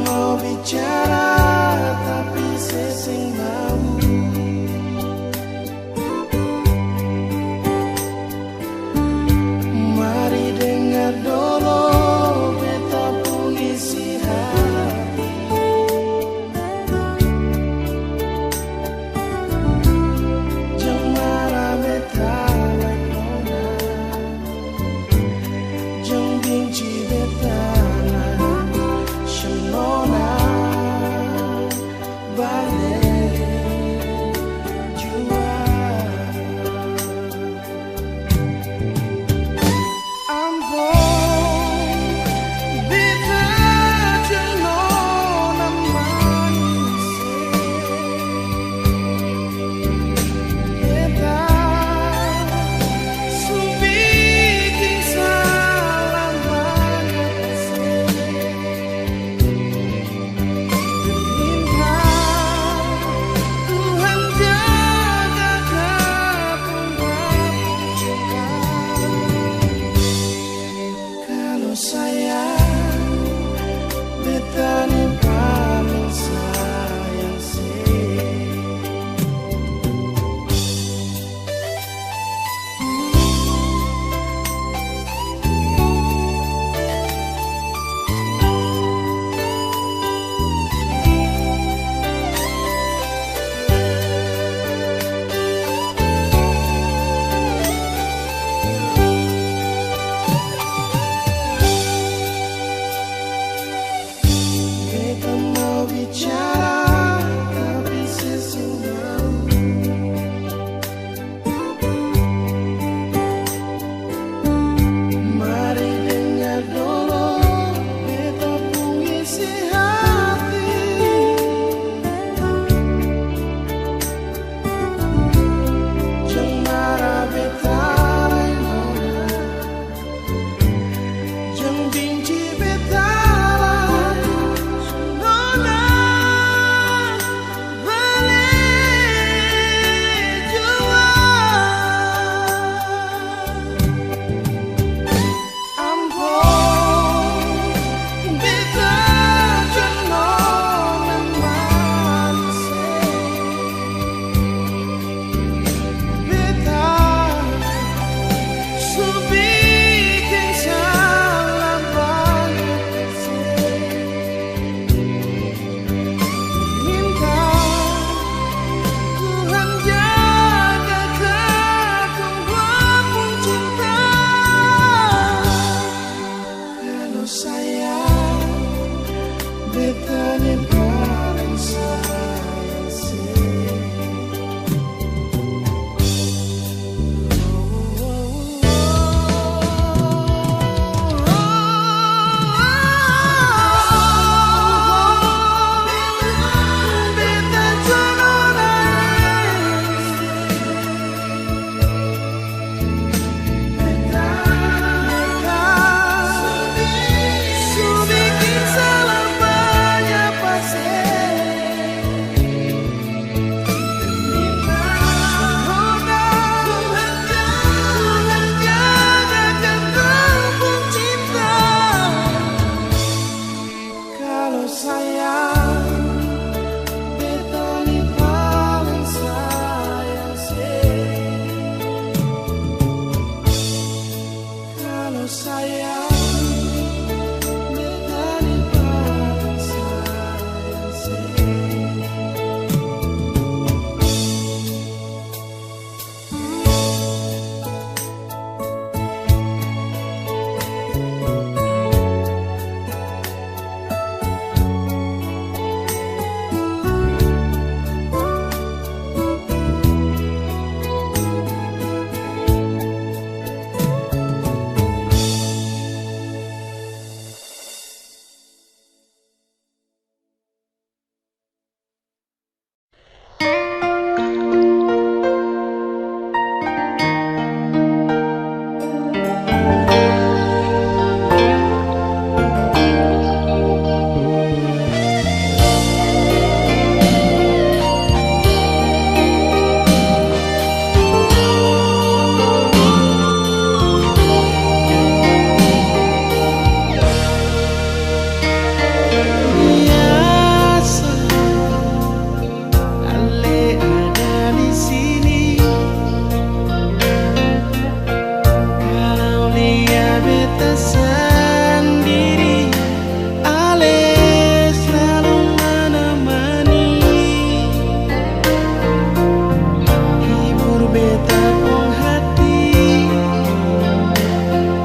mau bicara tapi sesing bau. Mari dengar dulu beta pun isi hati. Jangan marah beta like nona, jangan benci beta. beta sendiri, Ale selalu menemani, hibur beta pun hati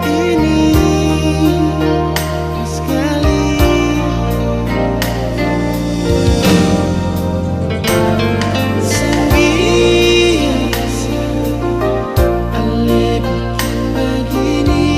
ini sekali. Sebiasa Ale bikin begini,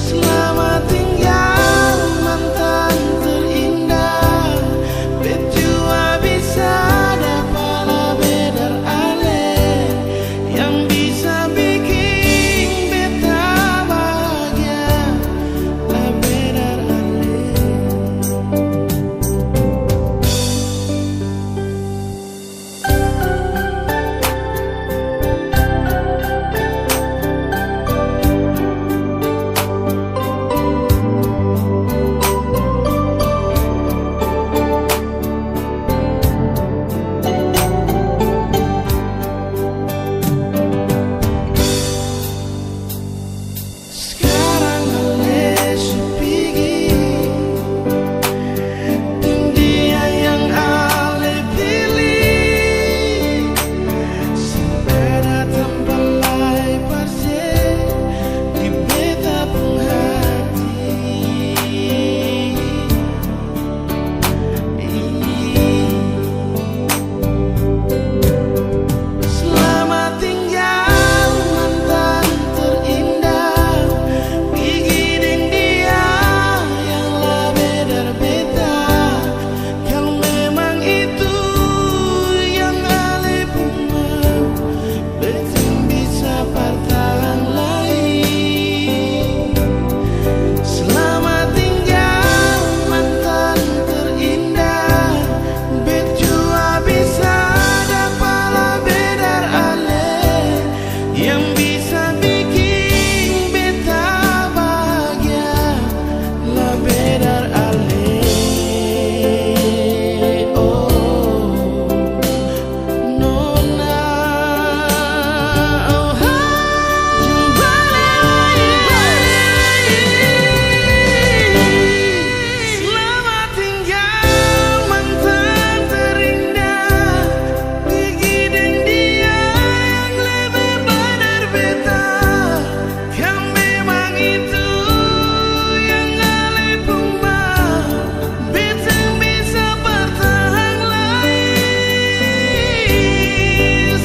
Selamat tinggal mantan terindah. Bejua bisa dapat bedar ale yang bisa bikin beta bahagia. La bedar ale. Sekarang ale sepigi dan dia yang ale pilih. Sepeda tanpa lai parse di beta pun hati. Selamat tinggal mantan terindah. Pergi dan dia yang la bedar beta. Kalau memang itu yang ale punya, beta bisa bertahan lagi. Selamat tinggal mantan terindah. Bejua bisa dapat bedar ale yang bisa bikin beta bahagia. La bedar ale. Oh nona, oh selamat tinggal mantan terindah. Pergi dan dia yang lebih benar beta. Kan memang itu yang ale punya, beta bisa bertahan lagi.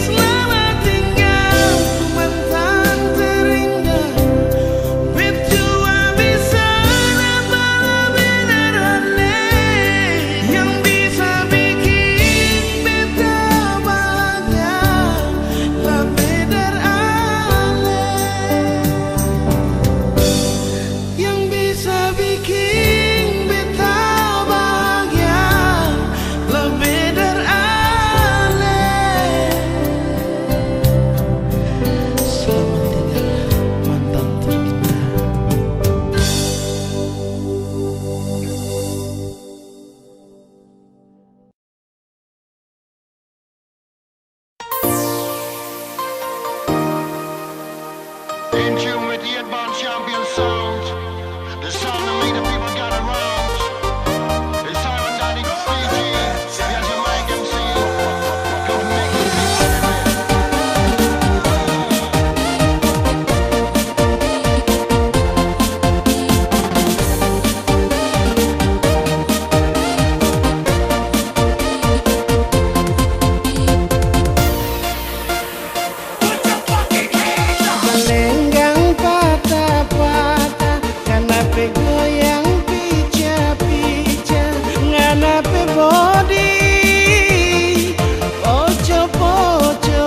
Selamat tinggal mantan terindah. Bejua bisa dapat bedar ale yang bisa bikin beta bahagia. La bedar ale yang bisa bikin beta bahagia. La bedar ale. Selamat tinggal mantan terindah. In tune with the advanced champion sound, the sound that made the people gather round. It's Siren Daddy CG, here's your mic MC. Go make the Lenggang patah-patah, nganape goyang pica-pica, nganape body poco-poco.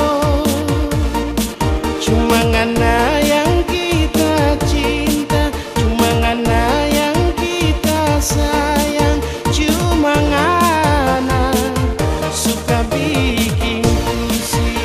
Cuma ngana yang kita cinta, cuma ngana yang kita sayang, cuma ngana suka bikin pusing.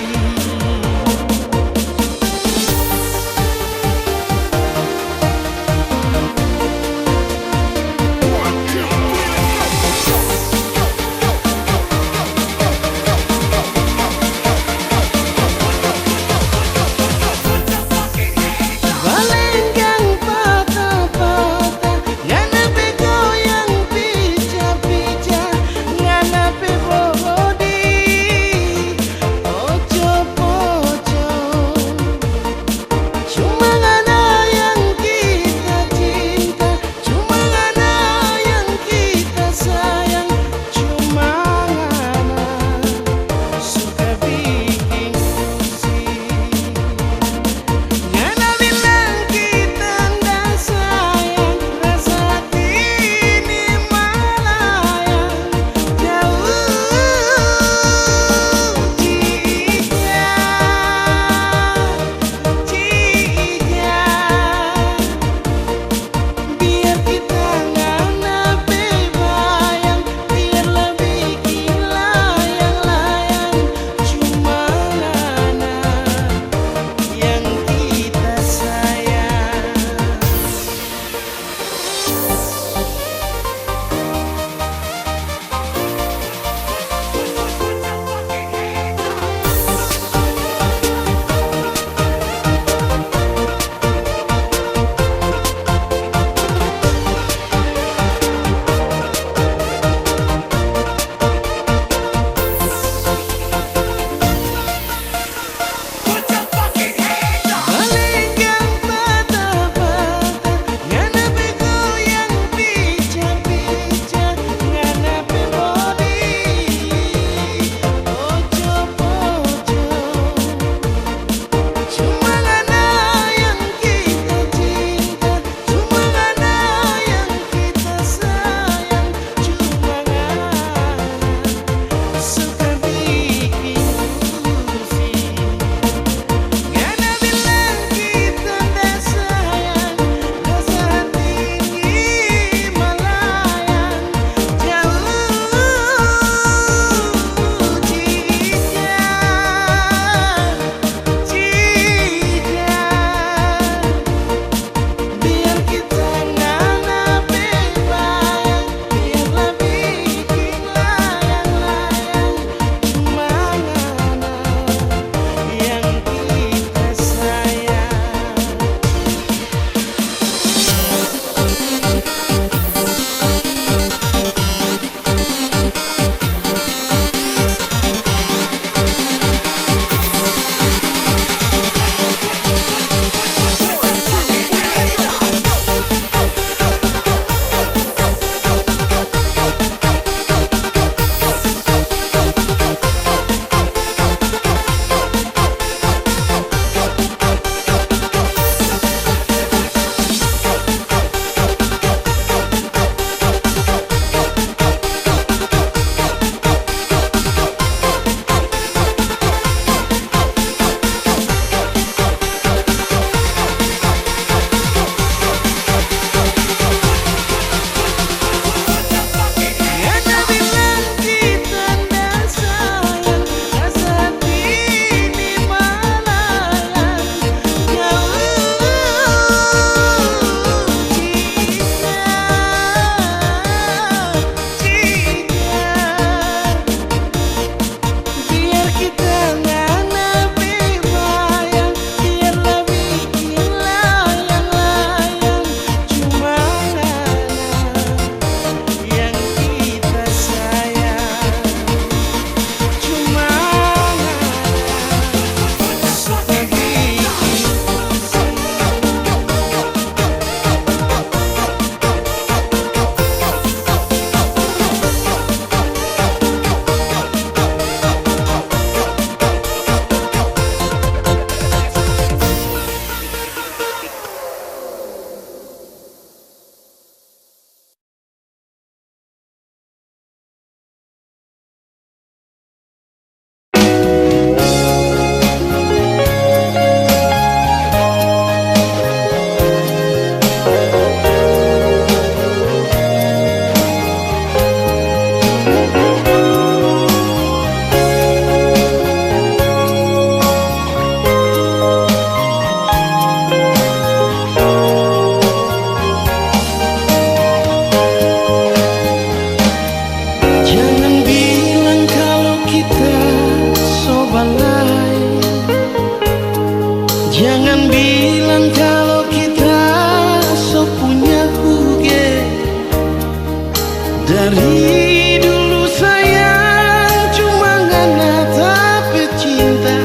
Dari dulu sayang cuma ngana tak pecinta,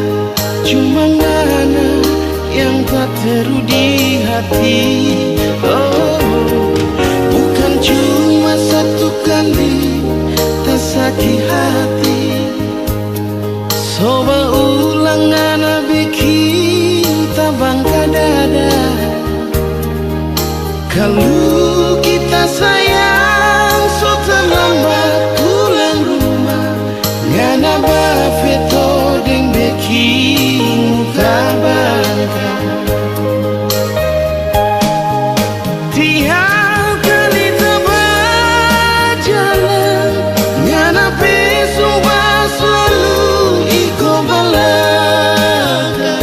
cuma ngana yang tak teru di hati. Oh, bukan cuma satu kali tak sakit hati. Coba ulang ngana bikin tak bangga dada. Kalau kita sayang so terlambat pulang rumah, ngana bafeto deng bikin muka bangga. Tiap kali tak berjalan, ngana pesumpah selalu iko balaga.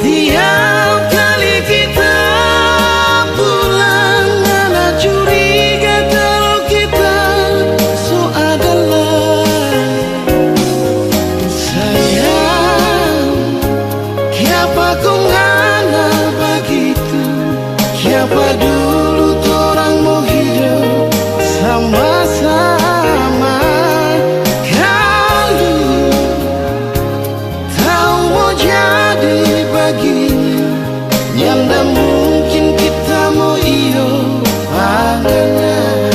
Tiap kali kita pulang, ngana curiga kalau kita so adalah sayang. Kiapa kau ngana begitu? Kiapa dulu torang mau hidup sama-sama? Kalau tahu mau jadi begini, nyanda mungkin kita mau iyo pandangan.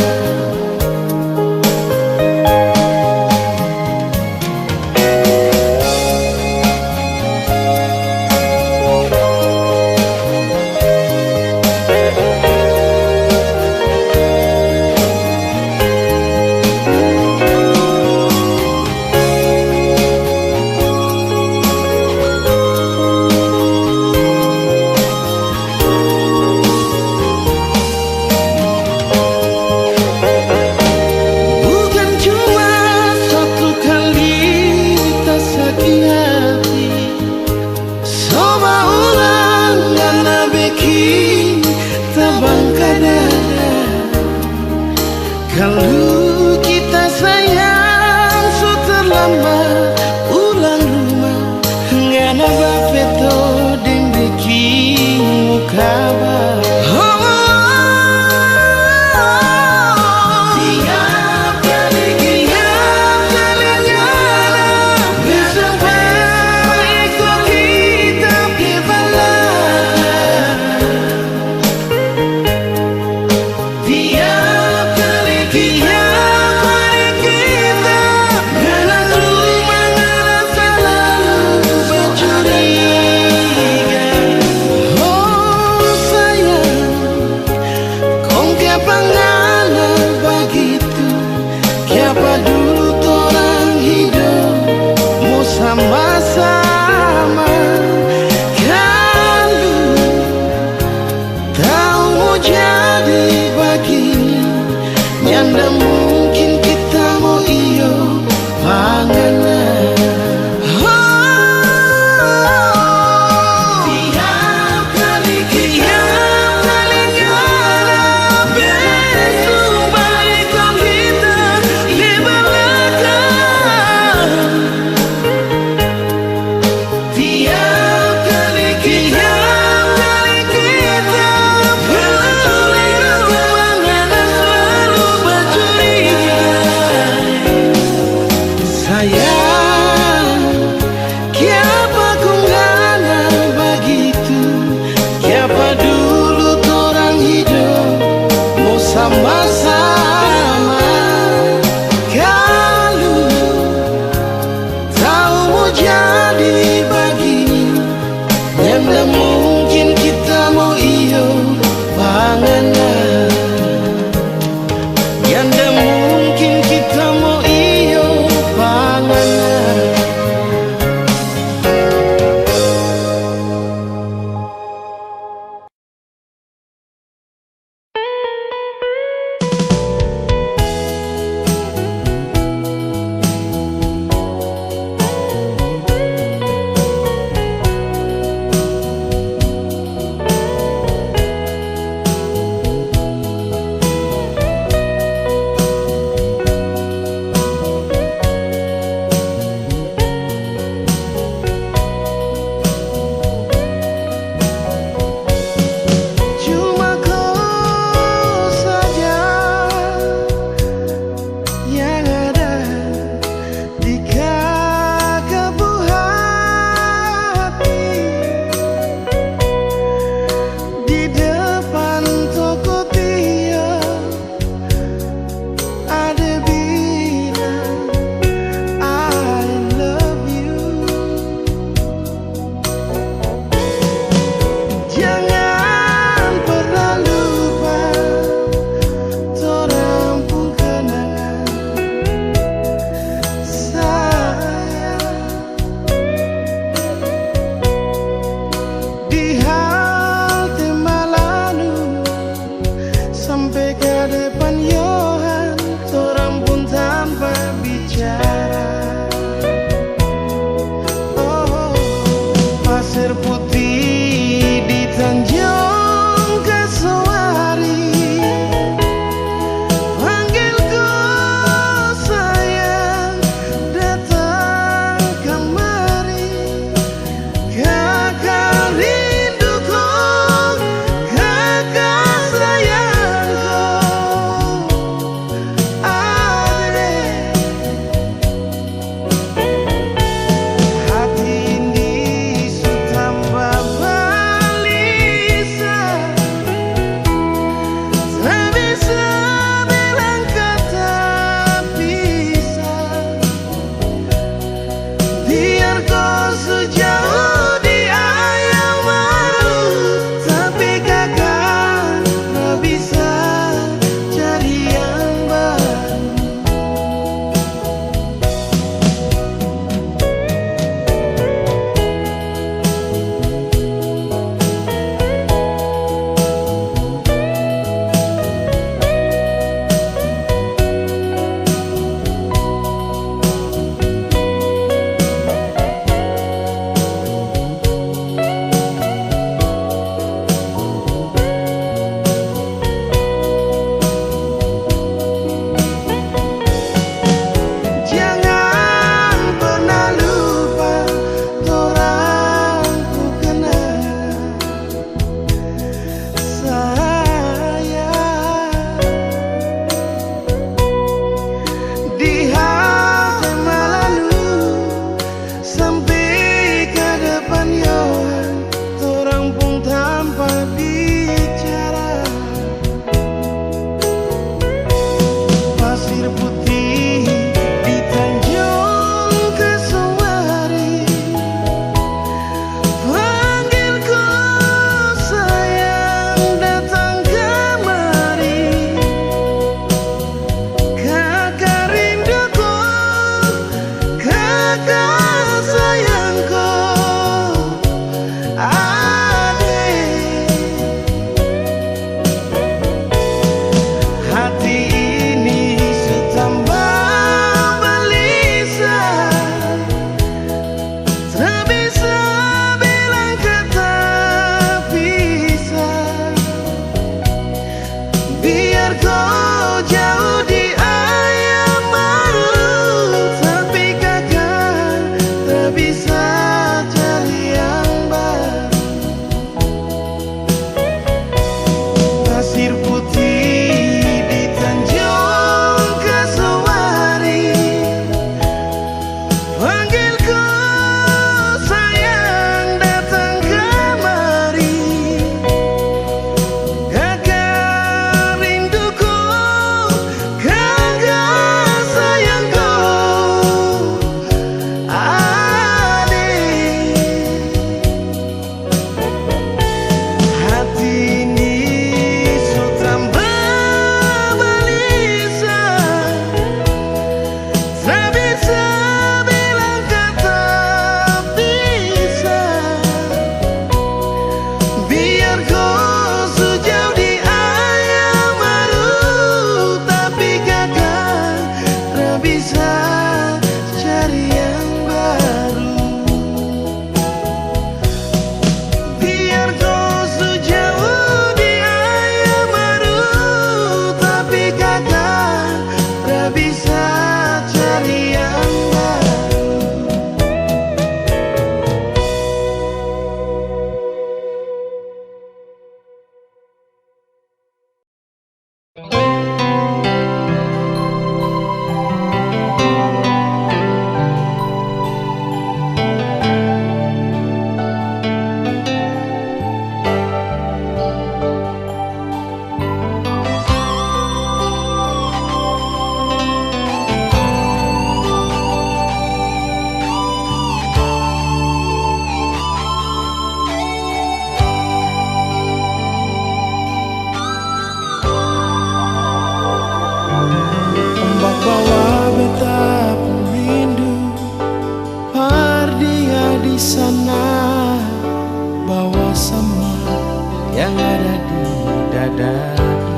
yang ada di dada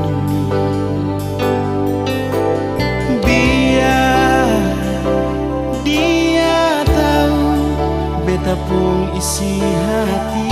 ini. Biar dia tahu beta pun isi hati.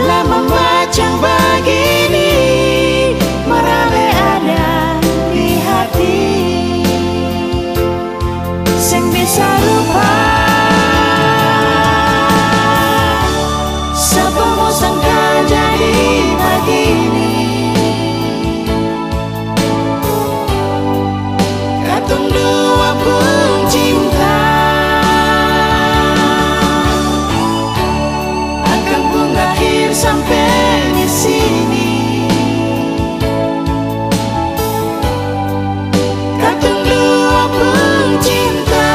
Lama macam begini merame ada di hati, sing bisa lupa. Sepamu sangka jadi begini, katong dua pun cinta. Sampai di sini, katong dua pun cinta.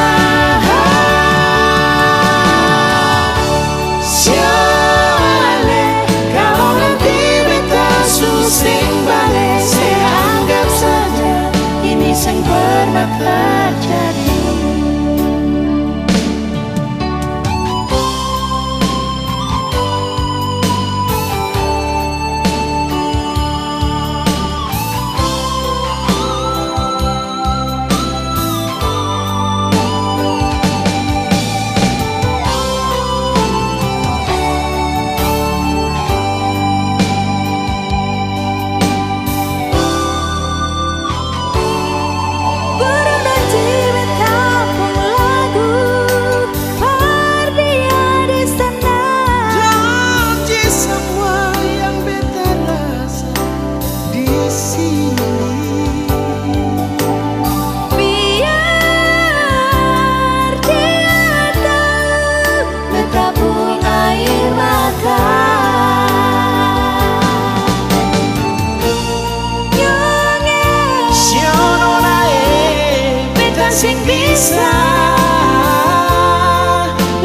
Soalnya kalau nanti beta susing balik, saya anggap saja ini yang pernah terjadi. Sing bisa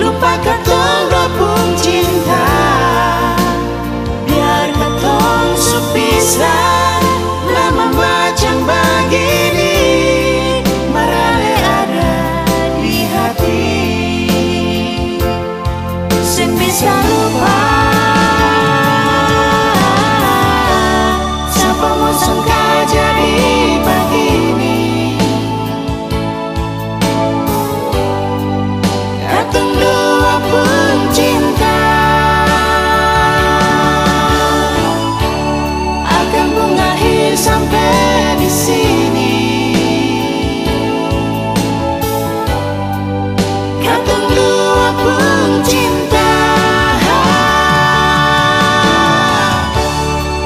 lupa katong dua pun cinta, biar katong supisah lama macam begini merale ada di hati, sing bisa lupa. Siapa mau sangka jadi begini, katong dua pun cinta. Akan mengakhir sampai di sini, katong dua pun cinta.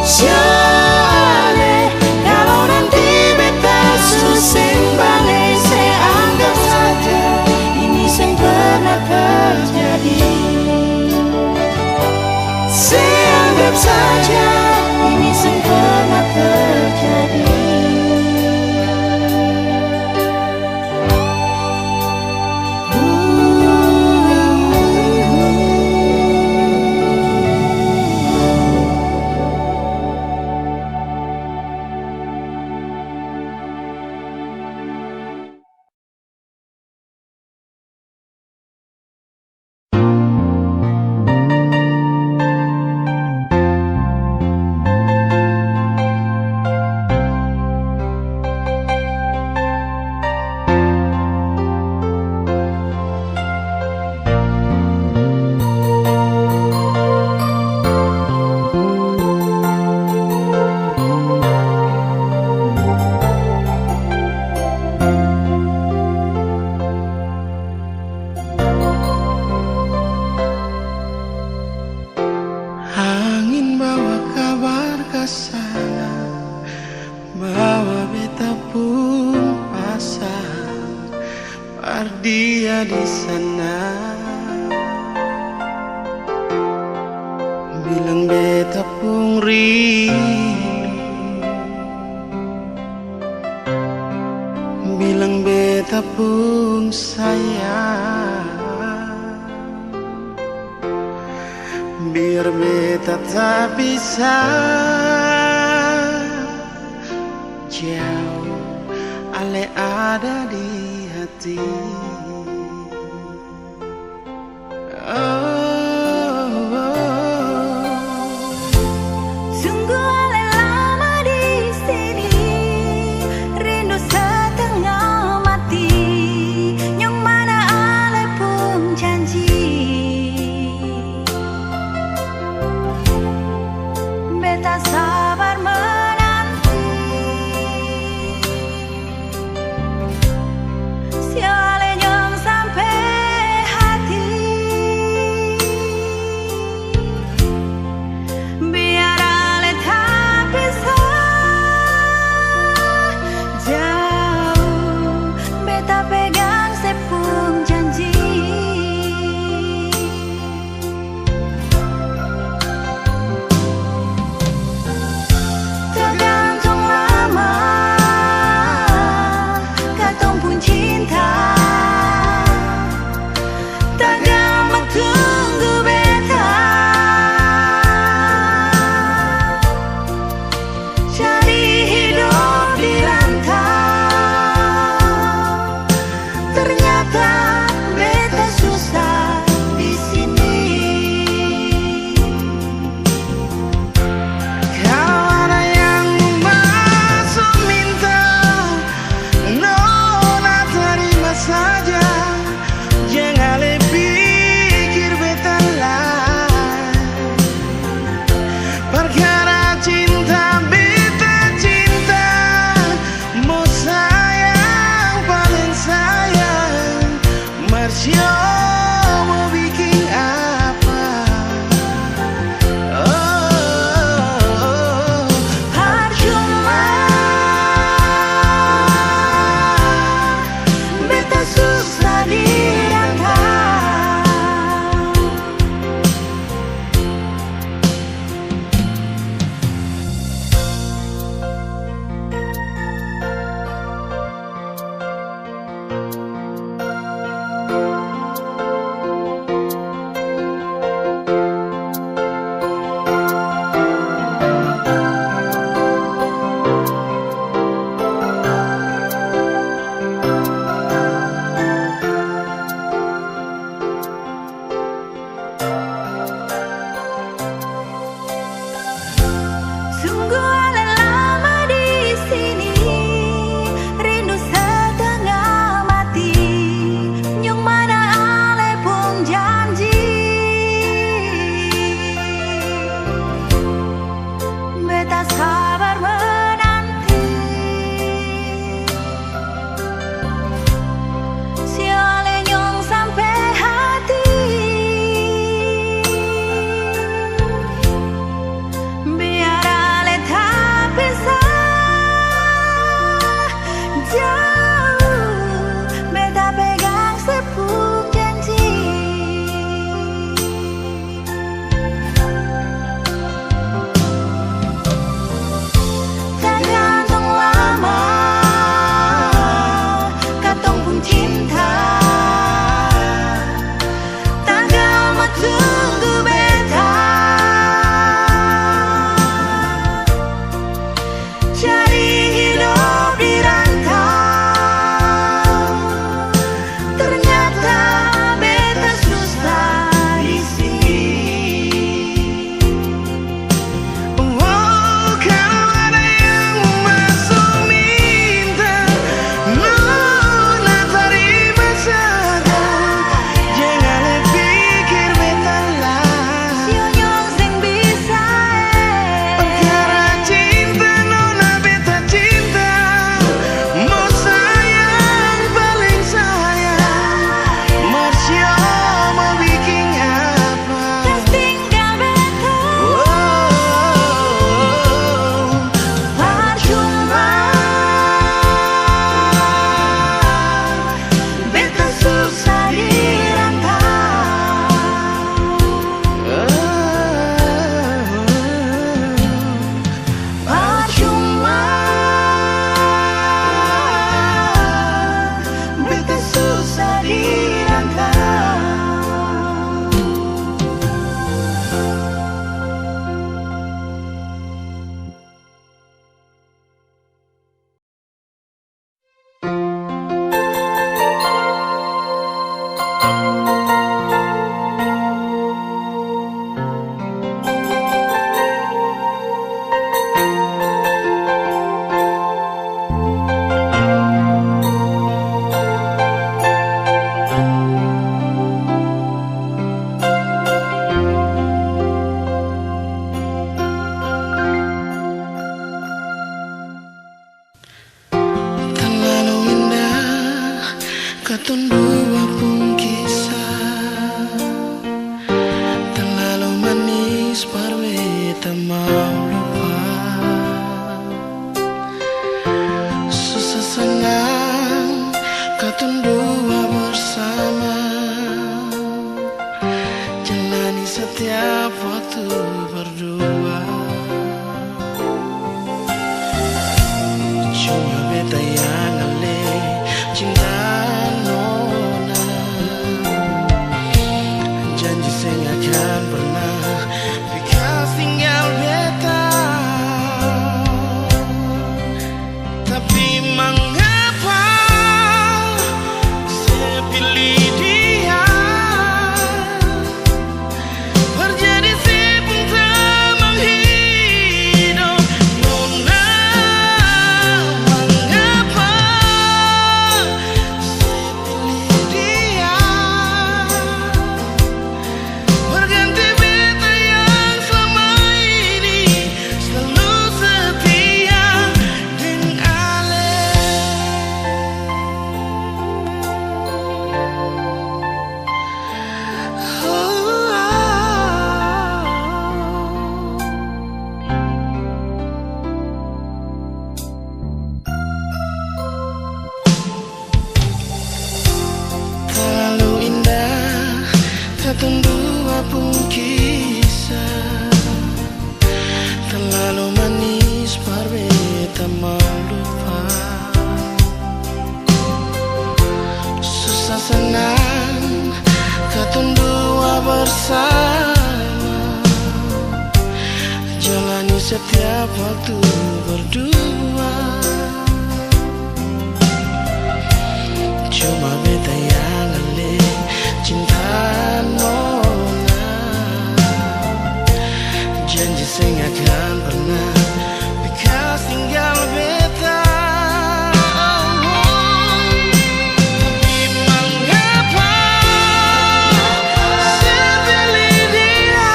Soalnya kalau nanti beta susing balik, saya anggap saja ini yang pernah terjadi. Saya anggap saja ini yang pernah terjadi. bilang beta pun bilang beta pun sayang, biar beta tak bisa jauh, ale ada di hati. Sungguh ale lama di sini, rindu setengah mati, yang mana ale pun janji beta sabar menanti. Siale yang sampai hati waktu berdua. Cuma beta yang ale cinta nona. Janji saya gak akan pernah bekas tinggal beta. Tapi mengapa saya pilih dia? Berjadi si pun tak menghidup nona. Mengapa saya pilih dia? Berganti beta yang selama ini selalu setia dengan Ale. Terlalu indah katong dua pun kisah. Terlalu manis par beta mau lupa. Susah senang katong dua bersama. Jalani setiap waktu berdua. Cuma beta yang ale cinta nona. Janji saya gak akan pernah bekas tinggal beta. Tapi mengapa saya pilih dia?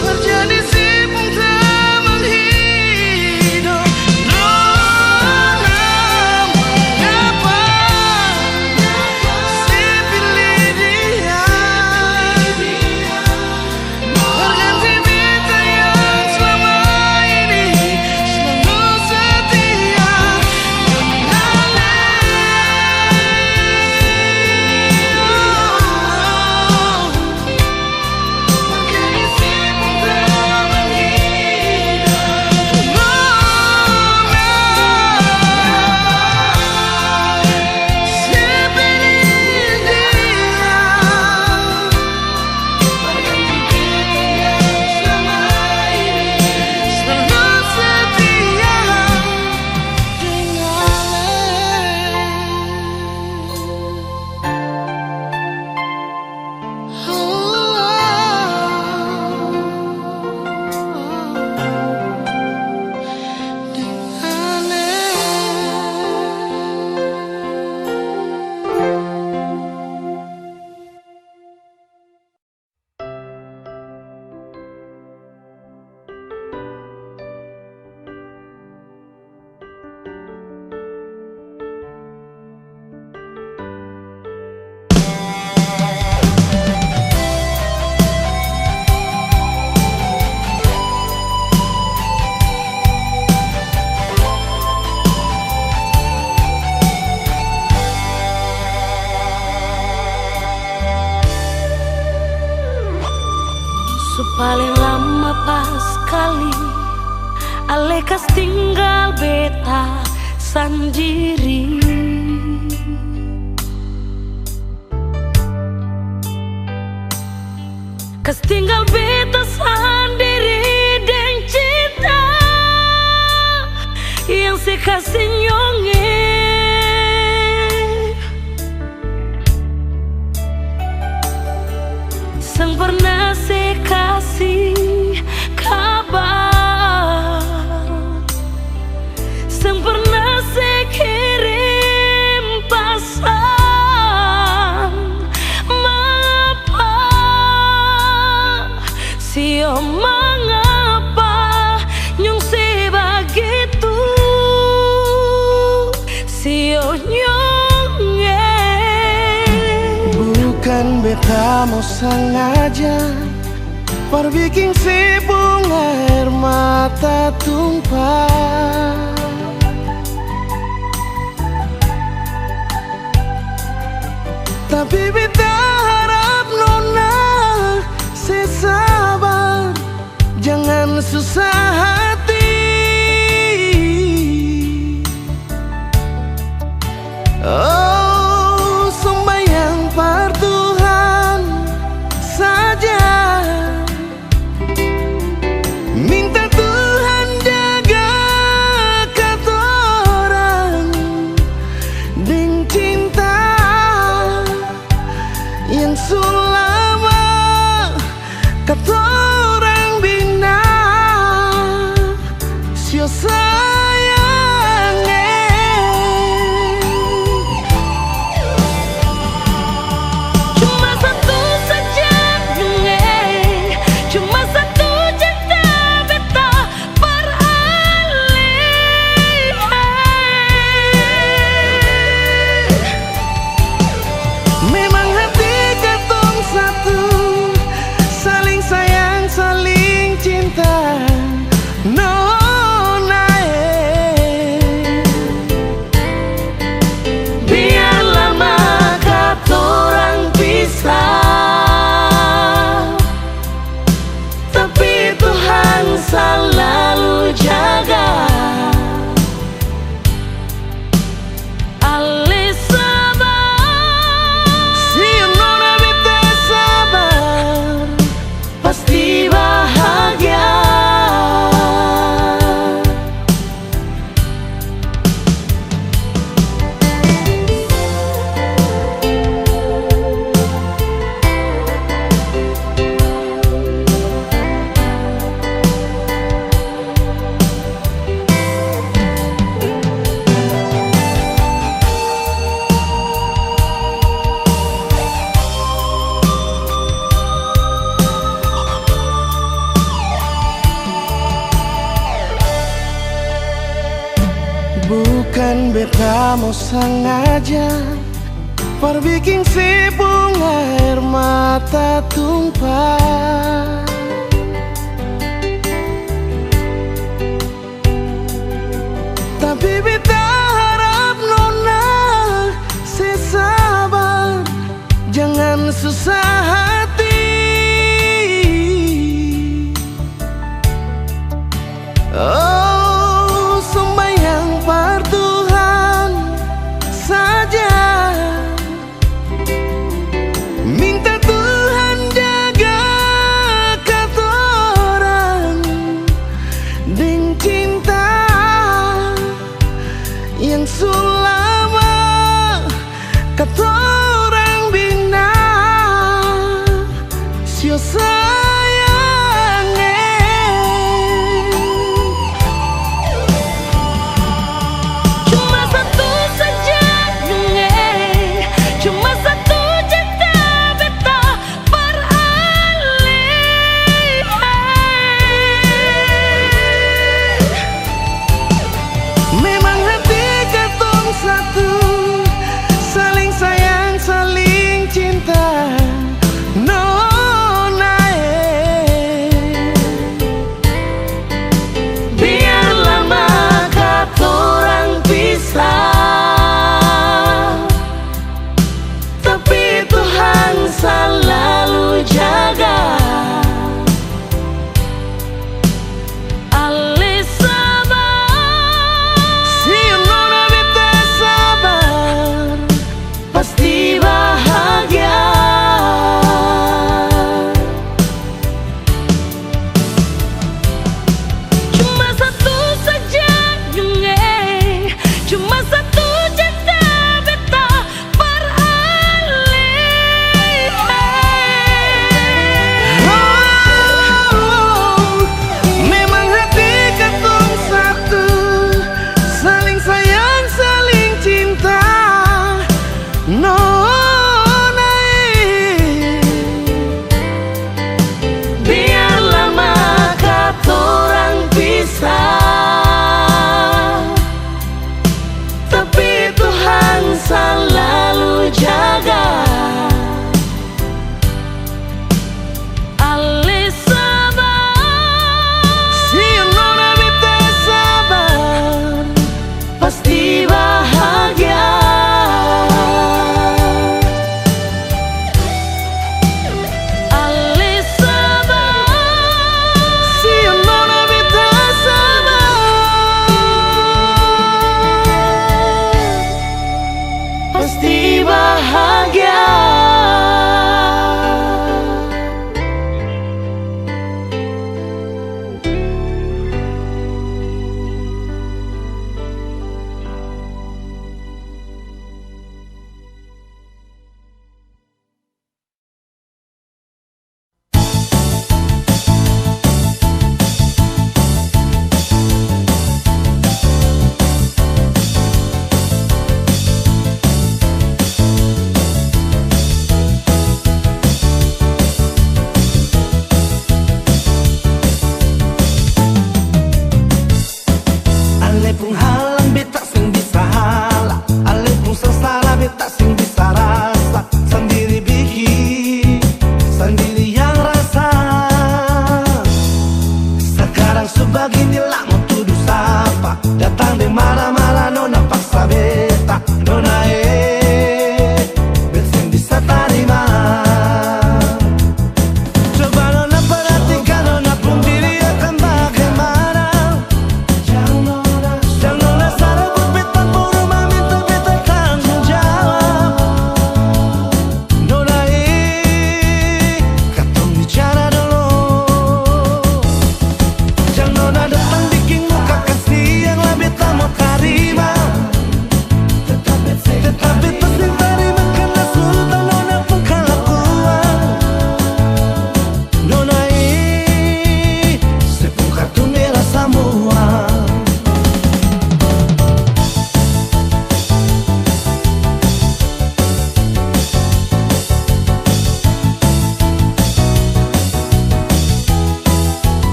Berjadi si pun tak menghidup nona. Mengapa saya pilih dia? Berganti beta yang selama ini selalu setia dengan Ale. Berganti si pun tak menghidup nona. Saya pilih dia. Berganti beta yang selama ini selalu setia dengan paling lama pas kali Ale kas tinggal beta sendiri. Kas tinggal beta sendiri dengan cinta yang saya kasih nyonge. Sang pernah saya kasih kabar, sang pernah saya kirim pesan. Mengapa sio mengapa nyong sebegitu sio nyonge. Bukan beta mau sengaja perbikin si bunga air mata tumpah. Tapi beta harap nona katorang bina sio sayangnya. Cuma satu saja nge, cuma satu cinta beta beralih. Memang hati ketong satu, saling sayang, saling cinta. Nona Biar lama katorang pisah, tapi Tuhan selalu jaga. Ale sabar, si nona beta sabar, pasti bahagia. bukan beta mau sengaja perbikin si bunga air mata tumpah. Tapi beta harap nona sesabar, jangan susah hati. Oh, sembahyang par Tuhan saja, minta Tuhan jaga katorang dengan cinta yang sulama katorang bina sio sayangnya. Cuma satu saja nge, cuma satu cinta beta beralih. Memang hati ketong satu, saling sayang, saling cinta. Nona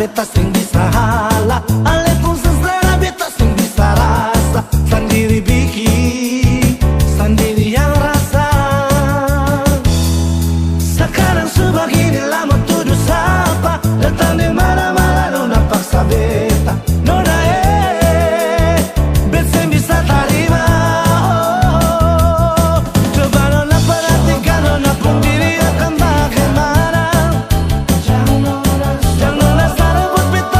beta sing bisa hala, ale pun selera beta sing bisa rasa. Sendiri bikin, sendiri yang rasa. Sekarang sebegini lama tuduh sapa, datang di mana-mana nona paksa beta. Nona beta sing bisa terima. Oh, coba nona perhatikan nona pun diri akan bagaimana. Jangan nona sarebut beta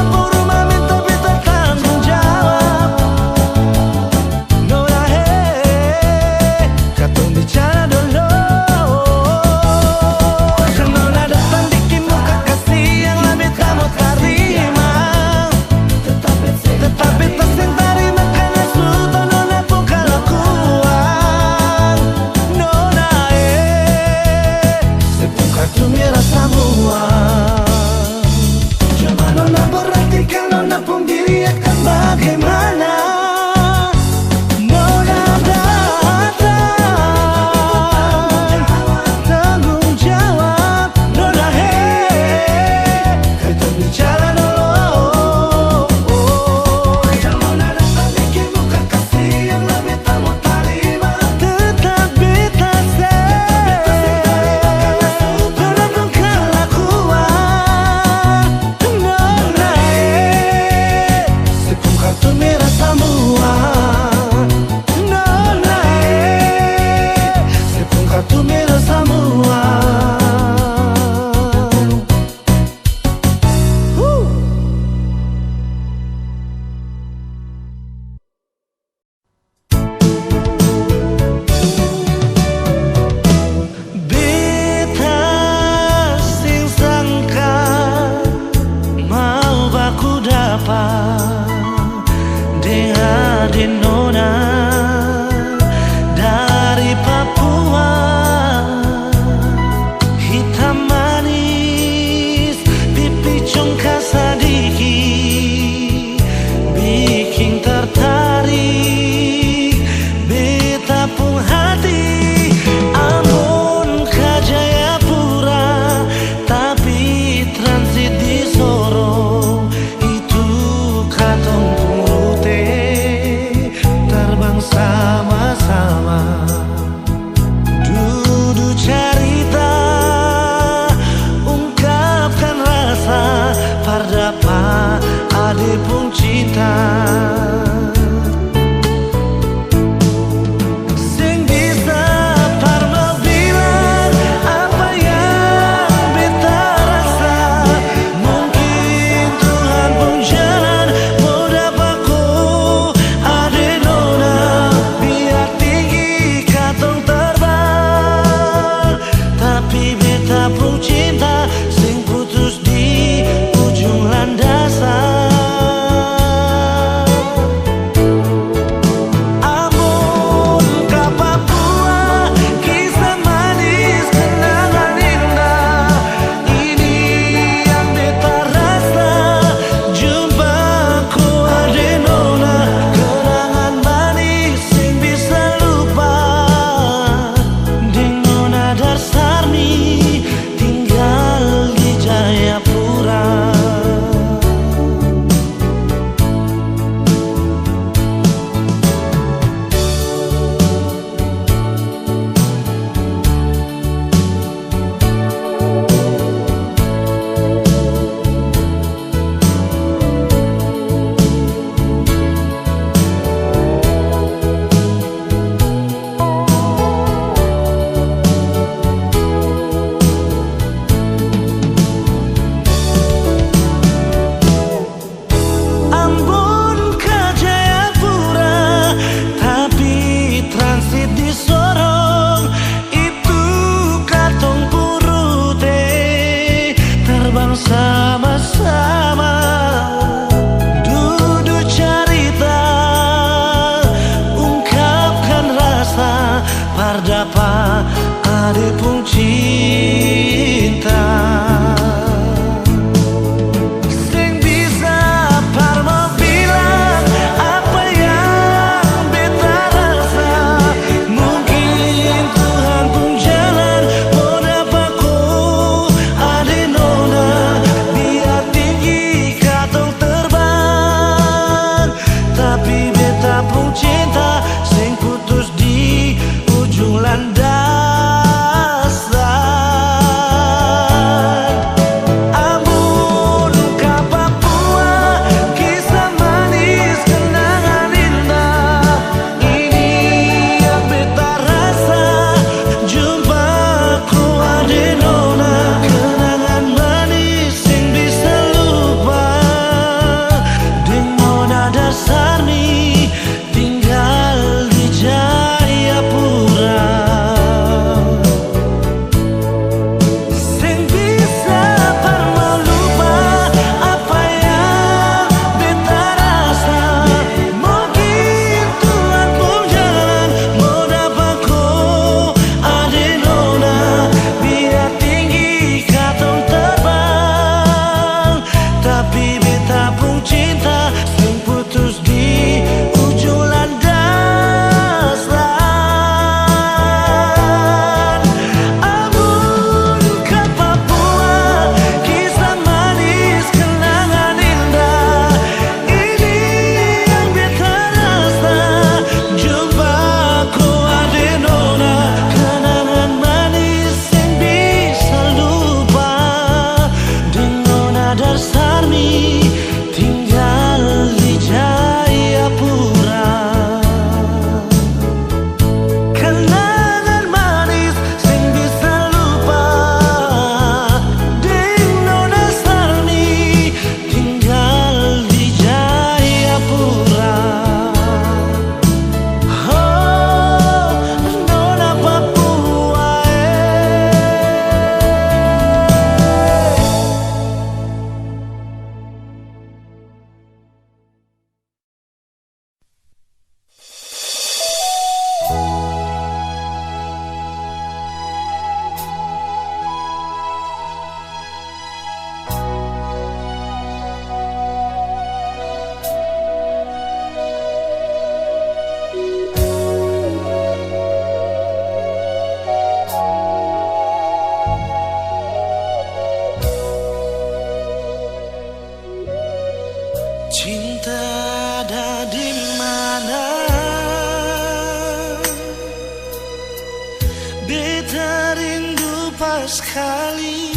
hampa sekali.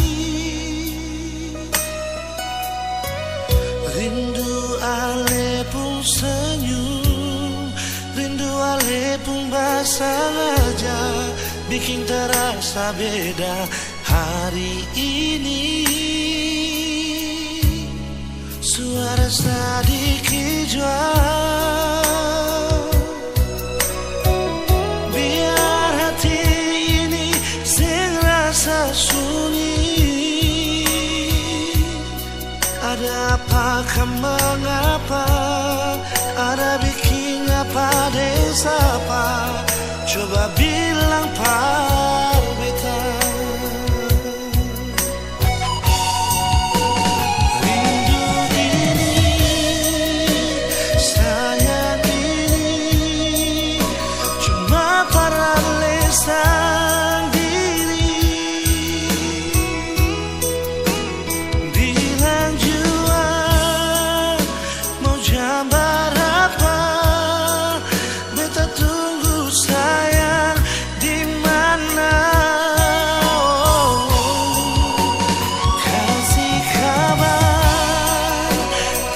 Rindu ale pun senyum, rindu ale pun basah aja, bikin terasa beda hari ini. Suara sedikit jual, biar hati ini sing rasa sunyi. Ada apa, mengapa, ada bikin apa desa apa, coba bilang par beta. Rindu ini, sayang ini, cuma para lesan diri. Bilang jua mau jambar apa, beta tunggu sayang di mana. Kasih kabar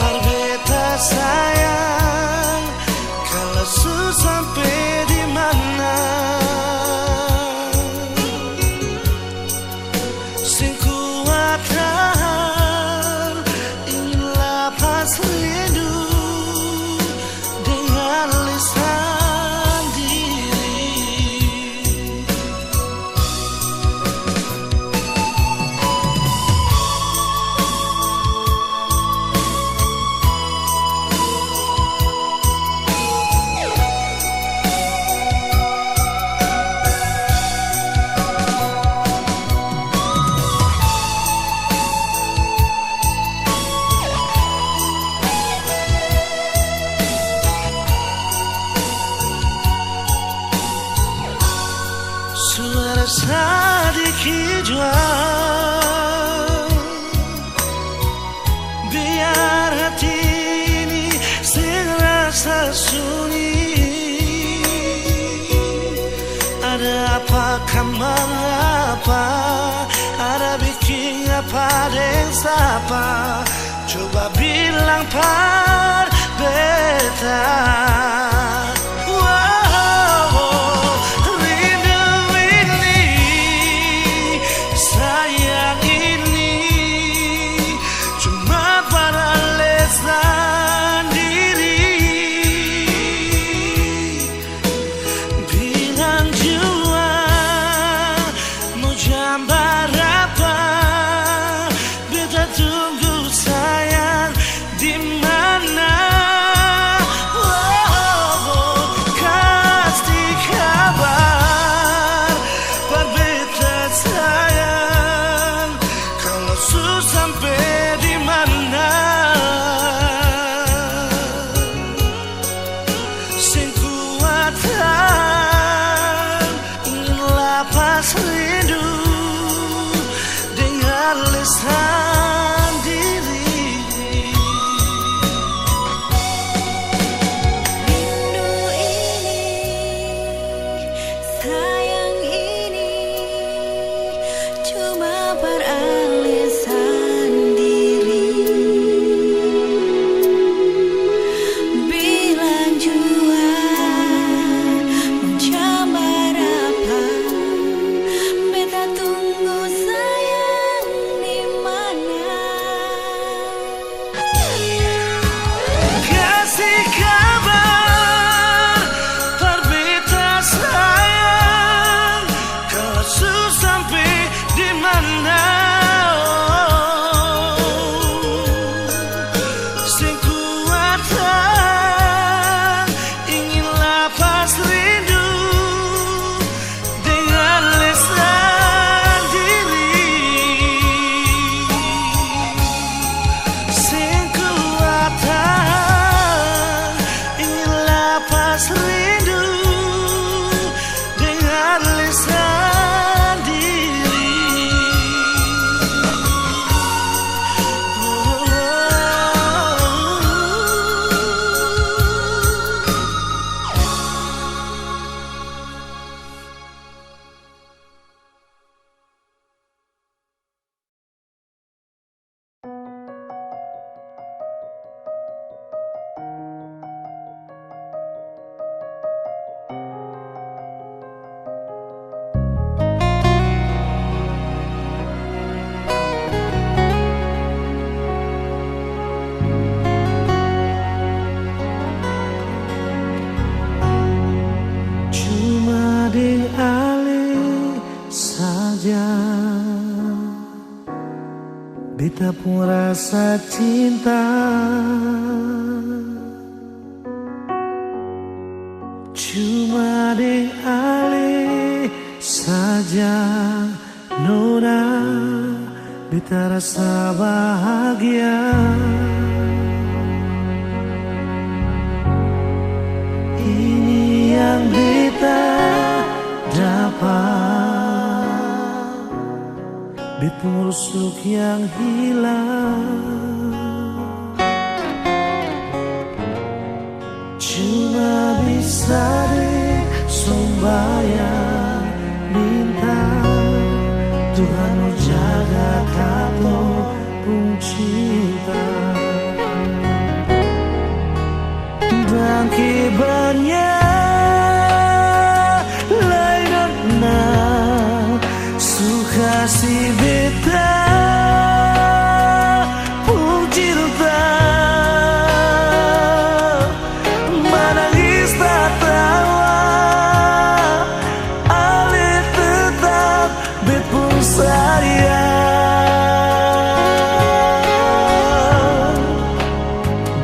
par beta sayang, kalau su sampai di mana. Sing kuat tahan, ingin lepas rindu dengan lisan diri. Suara sedikit jual, biar hati ini sing rasa sunyi. Ada apa, mengapa, ada bikin apa desa apa, coba bilang par beta. Gambar apa, beta tunggu sayang di mana. Kasih kabar par beta sayang, kalau su sampai di mana. Sing kuat tahan, ingin lepas rindu dengan lisan diri. Rindu ini, sayang ini, cuma peralisan diri. Bilang jua mau jambar apa, beta tunggu sayang di mana. Kasih kabar par beta sayang, kalau su sampai di mana. Sing kuat tahan, ingin lepas rindu dengan lisan diri. Sing kuat tahan, ingin lepas rindu dengan lisan diri. saja beta pun rasa cinta. Cuma deng ale saja nona beta rasa bahagia. Ini yang beta dapat, beta rusuk yang hilang. Cuma bisa deh sembahyang minta Tuhan mau jaga kamu pun cinta. Dan kibarnya lain na suka si beta pun cinta. Menangis tak tawa ale tetap bet pun sayang.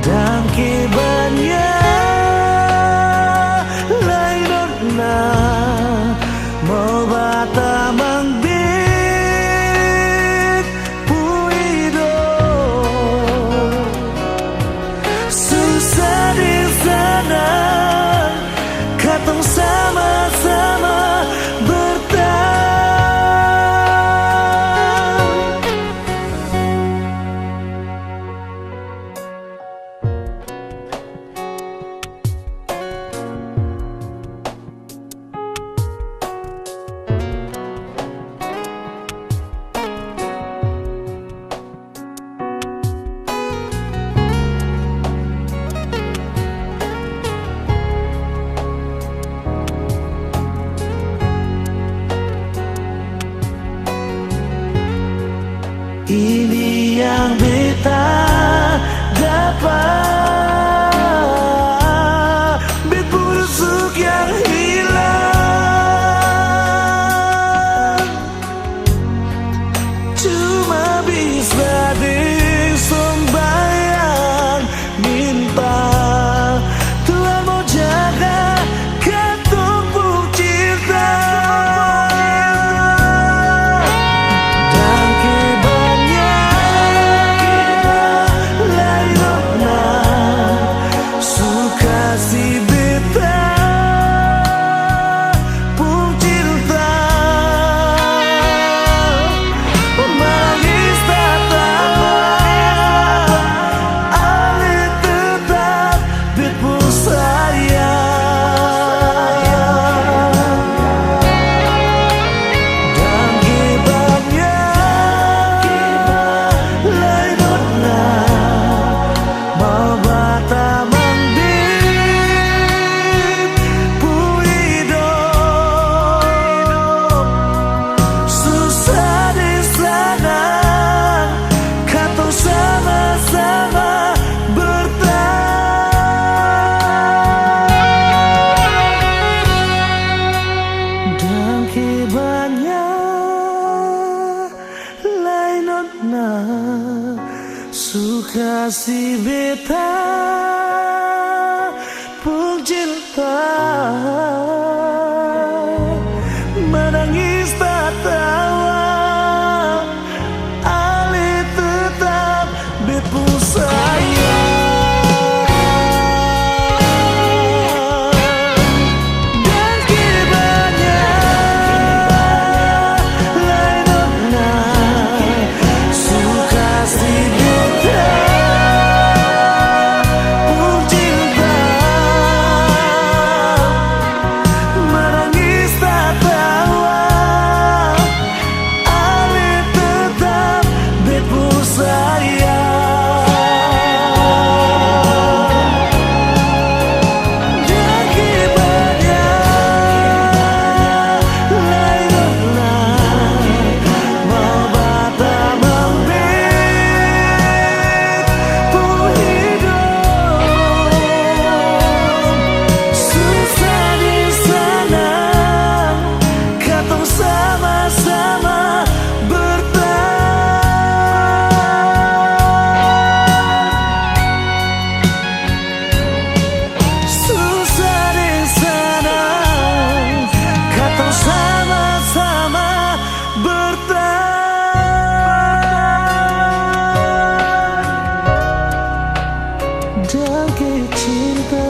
Dan kibarnya mau bata mangbit puido susah di sana katong sama-sama bertahan. Ini yang beta dapat, bet busuk yang hilang. Cuma bisa disembahyang minta Tuhan mau jaga katong pun cinta. Suka si beta pun cinta. Menangis tak tawa ale tetap bet pun sayang. Dan kibarnya lain na suka si beta pun cinta. mata dan cinta.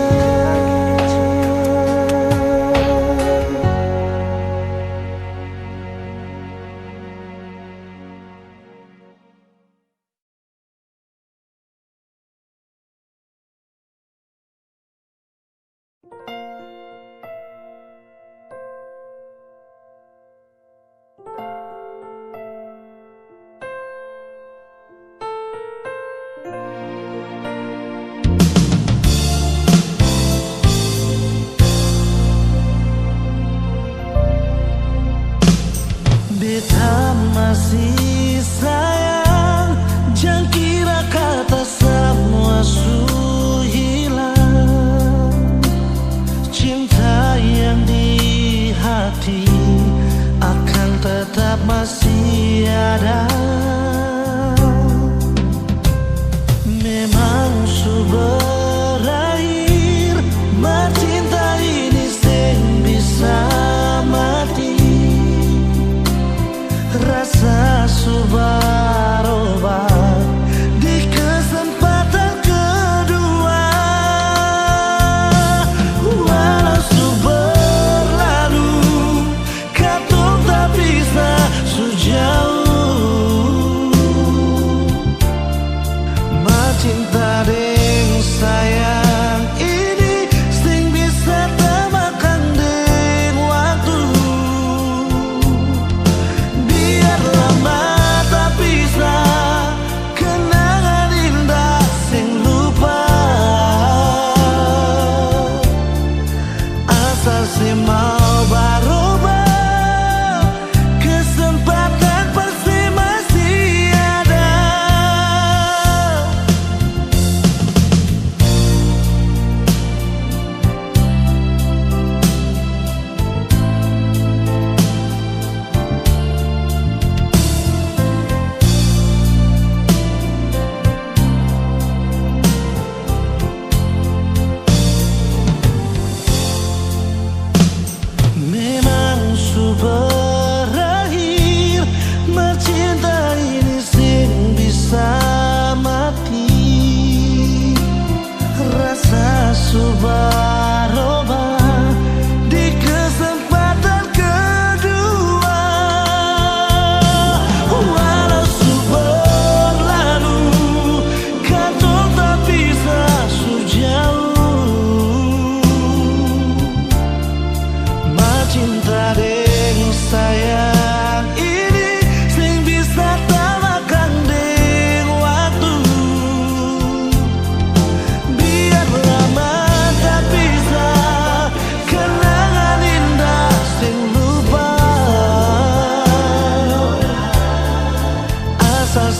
Beta masih sayang, jangan kira kata semua su hilang. Cinta yang di hati akan tetap masih ada. Memang su berakhir, cinta ini sing bisa mati. Rasa subaroba di kesempatan kedua. Walau su berlalu, katong tak bisa sejauh. Cinta deng sayang ini sing bisa temakan deng waktu. Biarlah mata pisah, kenangan indah sing lupa. Asal si mau berubah, kesempatan pasti masih ada. Memang su berakhir, cinta ini sing bisa mati. Rasa su berubah di kesempatan kedua. Walau su berlalu, katong tak bisa sejauh. Cinta deng sayang ini sing bisa temakan deng waktu. Biarlah mata pisah, kenangan indah sing lupa. Asal